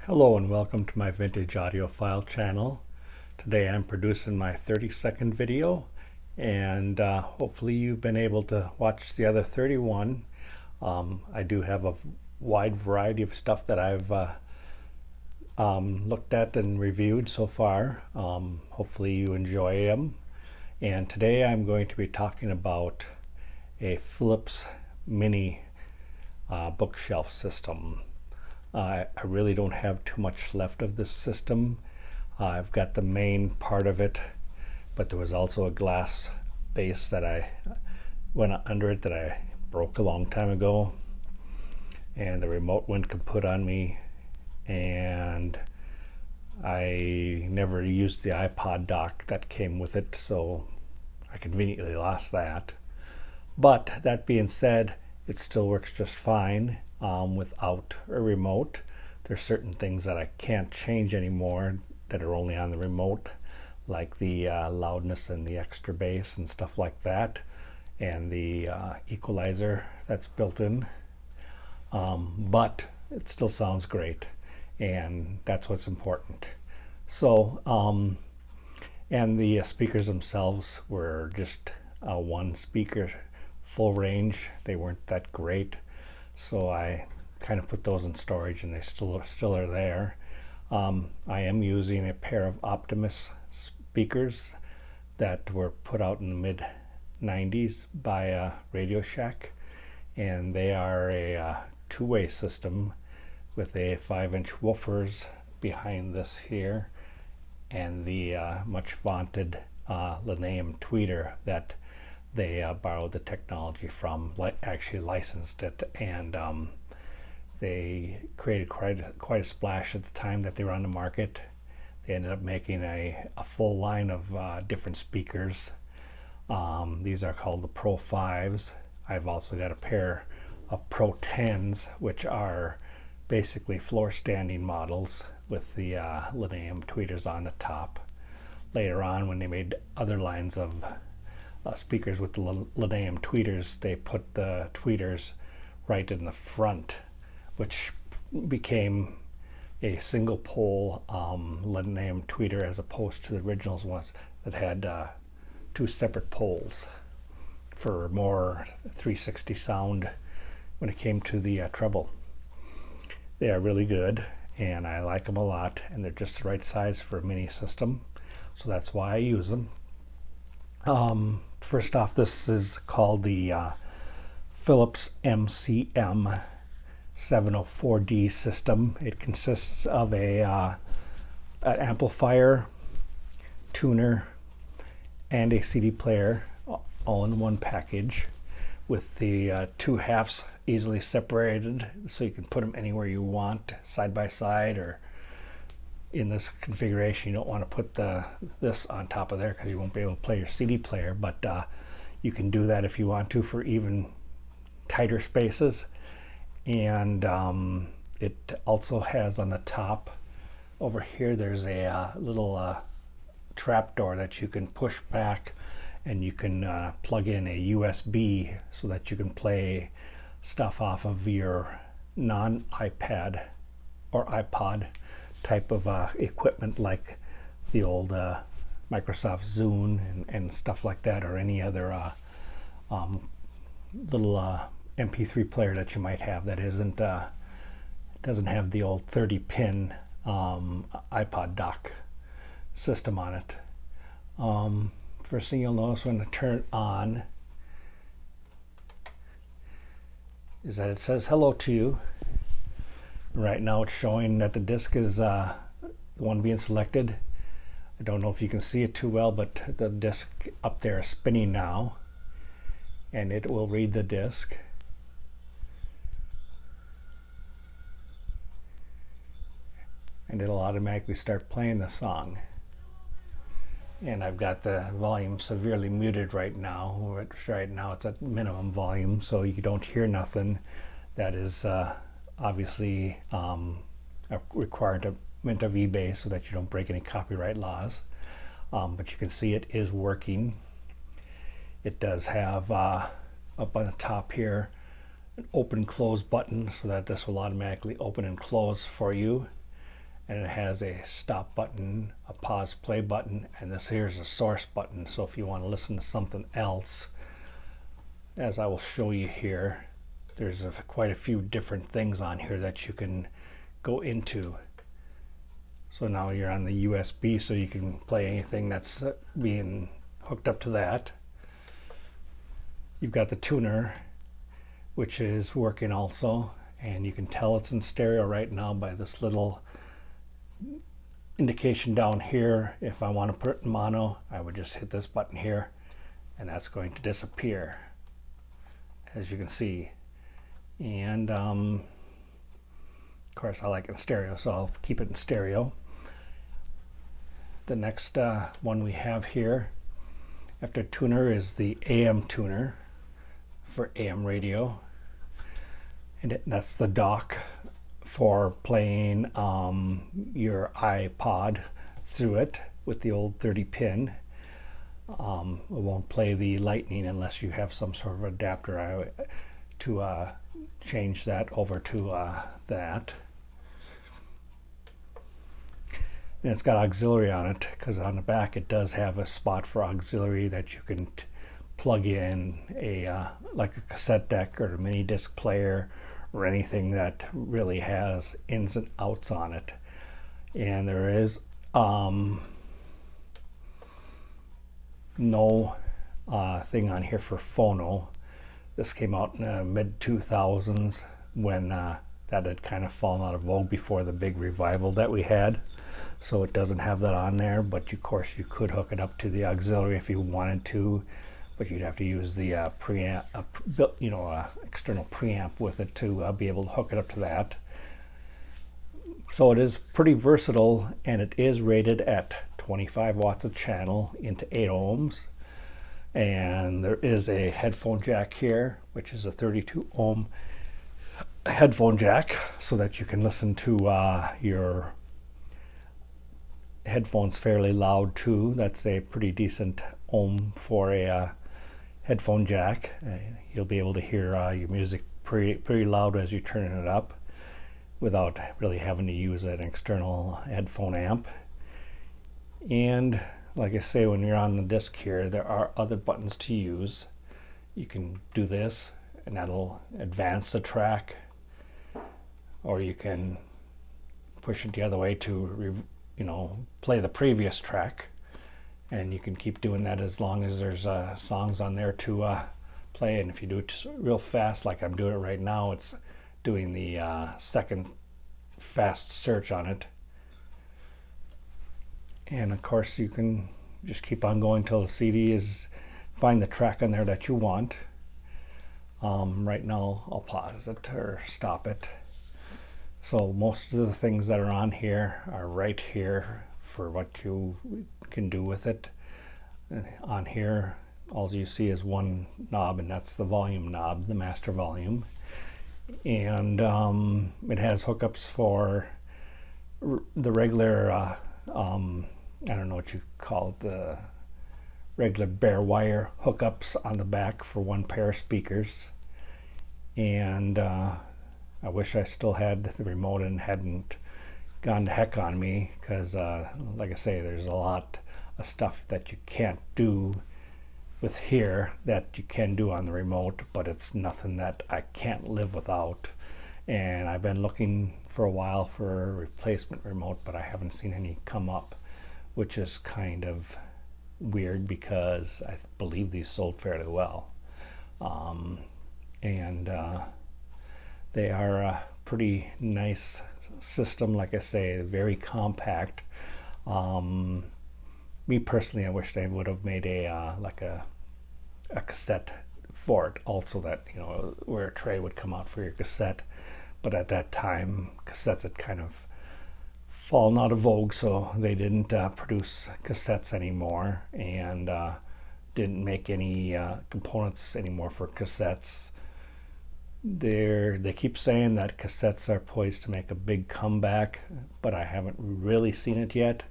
Hello and welcome to my vintage audiophile channel. Today I'm producing my 30-second video, and hopefully you've been able to watch the other 31. I do have a wide variety of stuff that I've looked at and reviewed so far. Hopefully you enjoy them. And today I'm going to be talking about a Philips mini bookshelf system. I really don't have too much left of this system. I've got the main part of it, but there was also a glass base that I went under it that I broke a long time ago, and the remote went kaput on me, and I never used the iPod dock that came with it, so I conveniently lost that. But that being said, it still works just fine without a remote. There's certain things that I can't change anymore that are only on the remote, like the loudness and the extra bass and stuff like that, and the equalizer that's built in. But it still sounds great, and that's what's important. So, and the speakers themselves were just one speaker, full range. They weren't that great, so I kind of put those in storage, and they still are there. I am using a pair of Optimus speakers that were put out in the mid 90s by Radio Shack, and they are a two-way system with a 5-inch woofers behind this here, and the much vaunted Lineum tweeter that they borrowed the technology from, actually licensed it, and they created quite a splash at the time that they were on the market. They ended up making a full line of different speakers. These are called the Pro 5s. I've also got a pair of Pro 10s, which are basically floor standing models with the Lineum tweeters on the top. Later on, when they made other lines of speakers with the Lineum tweeters, they put the tweeters right in the front, which became a single pole Lineum tweeter, as opposed to the originals ones that had two separate poles for more 360 sound when it came to the treble. They are really good, and I like them a lot, and they're just the right size for a mini system, so that's why I use them. First off, this is called the Philips MCM704D system. It consists of an amplifier, tuner, and a CD player all in one package, with the two halves easily separated, so you can put them anywhere you want, side by side, or in this configuration you don't want to put this on top of there because you won't be able to play your CD player, but you can do that if you want to for even tighter spaces. And it also has on the top over here, there's a little trap door that you can push back, and you can plug in a USB so that you can play stuff off of your non-iPad or iPod type of equipment, like the old Microsoft Zune and stuff like that, or any other little MP3 player that you might have that doesn't have the old 30-pin iPod dock system on it. First thing you'll notice when I turn it on is that it says hello to you. Right now it's showing that the disc is the one being selected. I don't know if you can see it too well, but the disc up there is spinning now, and it will read the disc. And it'll automatically start playing the song. And I've got the volume severely muted right now. Right now it's at minimum volume, so you don't hear nothing. That is obviously a requirement of eBay, so that you don't break any copyright laws. But you can see it is working. It does have up on the top here an open close button, so that this will automatically open and close for you. and it has a stop button, a pause play button, and this here's a source button. So if you want to listen to something else, as I will show you here, there's quite a few different things on here that you can go into. So now you're on the USB, so you can play anything that's being hooked up to that. You've got the tuner, which is working also, and you can tell it's in stereo right now by this little indication down here. If I want to put it in mono, I would just hit this button here, and that's going to disappear, as you can see. And of course I like it in stereo, so I'll keep it in stereo. The next one we have here after tuner is the AM tuner for AM radio, and that's the dock for playing your iPod through it with the old 30 pin. It won't play the lightning unless you have some sort of adapter to change that over to that. And it's got auxiliary on it, because on the back it does have a spot for auxiliary that you can plug in like a cassette deck or a mini disc player or anything that really has ins and outs on it. And there is no thing on here for phono. This came out in the mid-2000s when that had kind of fallen out of vogue before the big revival that we had. So it doesn't have that on there, but of course you could hook it up to the auxiliary if you wanted to, but you'd have to use the preamp, external preamp with it to be able to hook it up to that. So it is pretty versatile, and it is rated at 25 watts a channel into 8 ohms. And there is a headphone jack here, which is a 32 ohm headphone jack, so that you can listen to your headphones fairly loud too. That's a pretty decent ohm for a headphone jack. You'll be able to hear your music pretty loud as you're turning it up without really having to use an external headphone amp. And like I say, when you're on the disc here, there are other buttons to use. You can do this, and that'll advance the track, or you can push it the other way to play the previous track, and you can keep doing that as long as there's songs on there to play. And if you do it real fast, like I'm doing it right now, it's doing the second fast search on it. And of course you can just keep on going till the CD is find the track on there that you want. Right now I'll pause it or stop it. So most of the things that are on here are right here for what you can do with it. On here, all you see is one knob, and that's the volume knob, the master volume. And it has hookups for the regular, I don't know what you call it, the regular bare wire hookups on the back for one pair of speakers. And I wish I still had the remote and hadn't gone to heck on me, because like I say, there's a lot of stuff that you can't do with here that you can do on the remote, but it's nothing that I can't live without. And I've been looking for a while for a replacement remote, but I haven't seen any come up, which is kind of weird because I believe these sold fairly well. They are a pretty nice system. Like I say, very compact. Me personally, I wish they would have made a cassette for it also, that where a tray would come out for your cassette. But at that time, cassettes had kind of fallen out of vogue, so they didn't produce cassettes anymore, and didn't make any components anymore for cassettes. They keep saying that cassettes are poised to make a big comeback, but I haven't really seen it yet.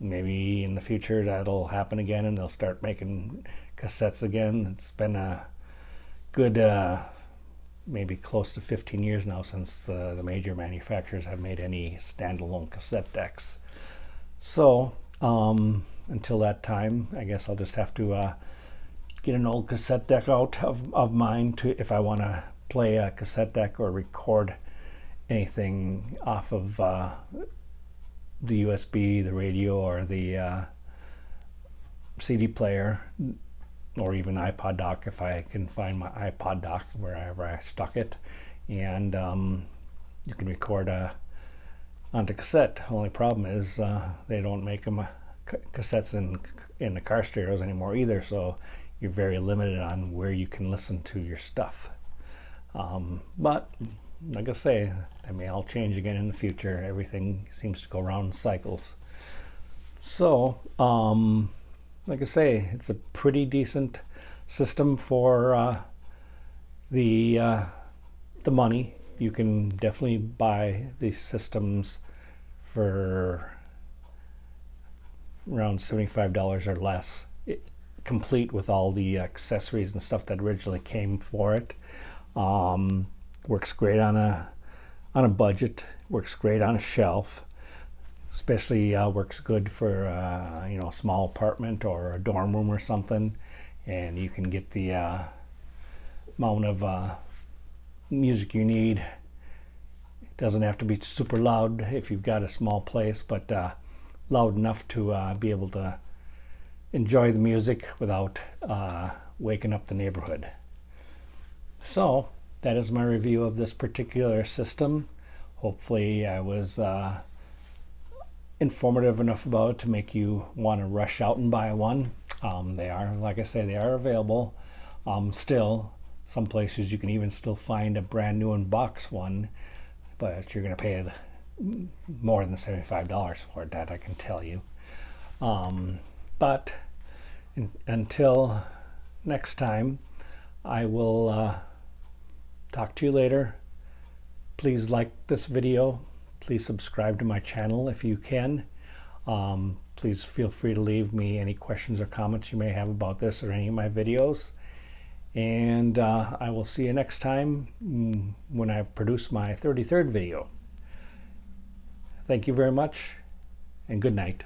Maybe in the future that'll happen again, and they'll start making cassettes again. It's been a good maybe close to 15 years now since the major manufacturers have made any standalone cassette decks. So until that time, I guess I'll just have to get an old cassette deck out of mine if I want to play a cassette deck or record anything off of the USB, the radio, or the CD player, or even iPod dock if I can find my iPod dock wherever I stuck it. And you can record onto cassette. Only problem is they don't make them cassettes in the car stereos anymore either, so you're very limited on where you can listen to your stuff. But like I say, that may all change again in the future. Everything seems to go around in cycles. So like I say, it's a pretty decent system for the money. You can definitely buy these systems for around $75 or less, complete with all the accessories and stuff that originally came for it. Works great on a budget. Works great on a shelf. Especially works good for a small apartment or a dorm room or something, and you can get the amount of music you need. It doesn't have to be super loud if you've got a small place, but loud enough to be able to enjoy the music without waking up the neighborhood. So that is my review of this particular system. Hopefully I was informative enough about it to make you want to rush out and buy one. They are, like I say, they are available. Still, some places you can even still find a brand new in-box one, but you're going to pay more than $75 for it, that I can tell you. But until next time, I will talk to you later. Please like this video. Please subscribe to my channel if you can. Please feel free to leave me any questions or comments you may have about this or any of my videos. And I will see you next time when I produce my 33rd video. Thank you very much, and good night.